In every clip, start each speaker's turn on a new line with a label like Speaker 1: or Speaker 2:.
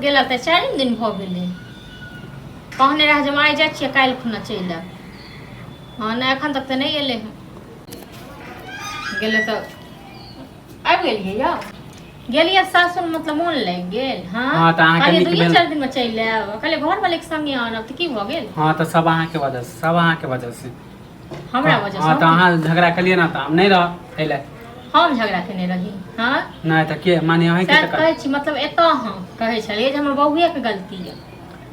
Speaker 1: गेला त 4 दिन भ गेलै कहने रह जब आइ जाइ छियै काल्हि खुना चलि आयब हाँ नहि एखन तक तऽ नहीं एलै हँ गेलै तऽ आबि गेलियै यौ गेलियै सासुर मतलब मोन लागि गेल हाँ
Speaker 2: त अहाँ के
Speaker 1: कहलियै 2-4 दिन में चलि आयब कहलियै घर वाले के संगे आनब त की भ गेल
Speaker 2: हाँ त सब अहाँ के वजह से सब अहाँ के वजह से
Speaker 1: हमरा वजह से
Speaker 2: हाँ त अहाँ झगड़ा कलिए ना त हम नहीं रह एले
Speaker 1: हम झगड़ा केने रही हाँ
Speaker 2: नहीं त के माने अहीं के
Speaker 1: कहै छी मतलब एतऽ हम कहै छलियै जे हमर बौए के गलती है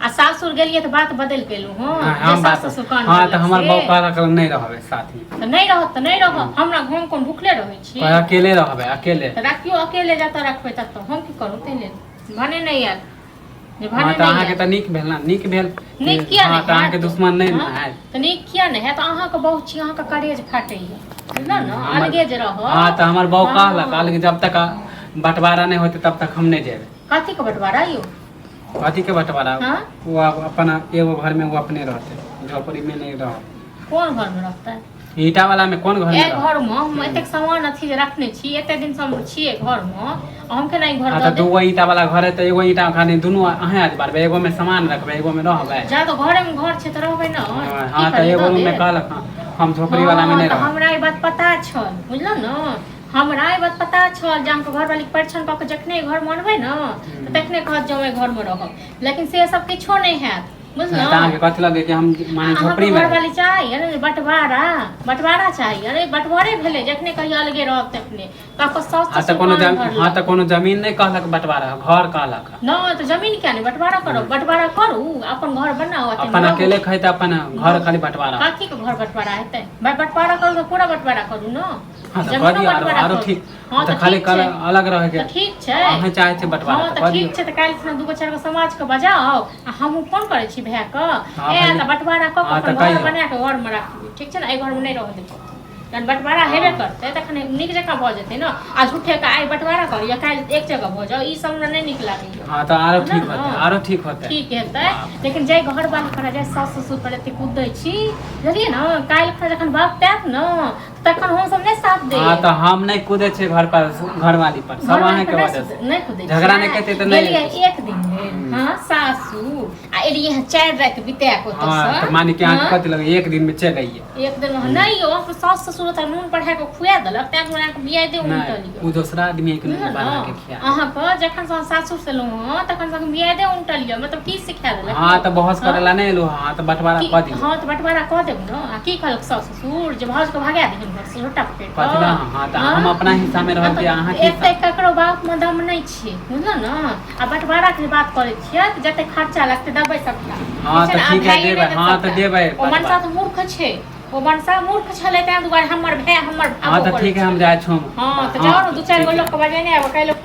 Speaker 1: आ सासुर गेलियै त बात बदल केलु हां जे सास ससुर कान
Speaker 2: हां त हमर बौ कहलक नहीं रहबे साथ में
Speaker 1: त नहीं रहत त नहीं रह हमरा घूम कोन भूखले रहै छी
Speaker 2: अकेले रहबे अकेले
Speaker 1: त राखियो अकेले जाता रखबे तब त हम की करू तै लेल भने नहीं आयल जे भने
Speaker 2: नहीं त अहाँ के त नीक भेल ना नीक भेल
Speaker 1: नीक किया नहीं
Speaker 2: त अहाँ के दुश्मन नहीं ना है
Speaker 1: त नीक किया नहीं है त अहाँ के बहुत छी अहाँ के करेज फाटैया बुझल न अलगे जे रह
Speaker 2: हां त हमर बौ कहलक अलग जब तक बंटवारा नहीं होते तब तक हम नहीं जेबे
Speaker 1: कथी के बंटवारा यो
Speaker 2: कथी के बंटवारा वो अपना एगो घर में वो अपने रहते झोपड़ी में नहीं रह
Speaker 1: कौन घर में रहता है
Speaker 2: ईटा वाला में कौन घर में
Speaker 1: एक घर में हम एते सामान अथी जे रखने छी एते दिन से हम छिए घर में हम के नहीं घर
Speaker 2: त दो ईटा वाला घर है त एगो ईटा खाली दोनों अहे आज बारबे एगो में सामान रखबे एगो में रहबे
Speaker 1: जा तो घरे में घर छै त रहबे न
Speaker 2: हां त एगो रूम में कहलक हम झोपड़ी वाला में नहीं रह
Speaker 1: हमरा ई बात पता छल बुझल न हमरा ई बात पता छल जे हमके घर वाली के परीक्षण क के जखने घर में अनबै न त तखने कहत जे हम घर में रहब लेकिन से सब किछो नहीं हैत बुझल
Speaker 2: त अहाँ के कथि लगे कि हम माने झोपड़ी में
Speaker 1: घर वाली चाहिए अरे बंटवारा चाहिए अरे बंटवारे भेले जखने कहियो अलगे रहब तखने आपको सास
Speaker 2: त कोनो जमीन नहीं कहलक बंटवारा घर कहलक
Speaker 1: न तो जमीन क्या नहीं बंटवारा करो बंटवारा करू अपन घर बनाओ
Speaker 2: अपन अकेले खै त अपन घर खाली बंटवारा
Speaker 1: काकी के घर बंटवारा हेतै बंटवारा करू तो पूरा बंटवारा करू न
Speaker 2: हां त करी आरो ठीक त खाली अलग रह के
Speaker 1: ठीक छै
Speaker 2: अहाँ चाहे छै बंटवारा
Speaker 1: त ठीक छै त काल्हि से 2-4 गो समाज के बजाओ आ हमहु फोन करे छी भै क ए त बंटवारा क के घर बना के घर में राखबी ठीक छै न ए घर में नहीं रह देबो जन बंटवारा हेबे करते तखन नीक जका भ जेतै न आ झूठे का आई बंटवारा कर या काल्हि एक जगह भ जाओ ई सब हमरा नहीं निक लागे
Speaker 2: हां त आरो ठीक होतै
Speaker 1: ठीक हेतै लेकिन जय घर वाली पर जय सास ससुर पर एते कूदै छी बुझलिए न काल्हि खन जखन बाप तात न तखन हम सब नहीं साथ दे
Speaker 2: हां त हम नहीं कूदे छे घर पर घर वाली पर सब अहाँ के वजह से
Speaker 1: नहीं कूदे
Speaker 2: झगड़ा नहीं करते त नहीं
Speaker 1: एक दिन भेल हां सासू आ एलिए 4 रात बिता को त
Speaker 2: हां त माने कि अहाँ कथि लगे एक दिन में चल आइए
Speaker 1: एक दिन में नहीं हो सास ससुर त नून पढ़ा के खुआ देलक त हमरा के बियाह दे उनटलियो
Speaker 2: उ दूसरा आदमी के नहीं बना के खिया
Speaker 1: अहाँ क जखन सासुर से लो तखन से बियाह दे उनटलियो मतलब की सिखा देलक
Speaker 2: हां त बहस करेला नहीं लो हां त बंटवारा क दी
Speaker 1: हां त बंटवारा क देब न आ की कहलक सास ससुर जे भाज के भागा दे घर से छोटा पेट
Speaker 2: कथि ना हां त हम अपना हिस्सा में रहब कि अहाँ के
Speaker 1: एते ककरो बाप में दम नहीं छी बुझल न आ बंटवारा के बात करे छियै त जते खर्चा लगते दबै सबटा
Speaker 2: हां त ठीक है देबै हां त देबै
Speaker 1: ओ मनसा त मूर्ख छै ओ मनसा मूर्ख छले त दुआरे हमर भाई हमर
Speaker 2: हां त ठीक है हम जाय छौ
Speaker 1: हां त जाओ न 2-4 गो लोग के बजेने आब काल्हि लोग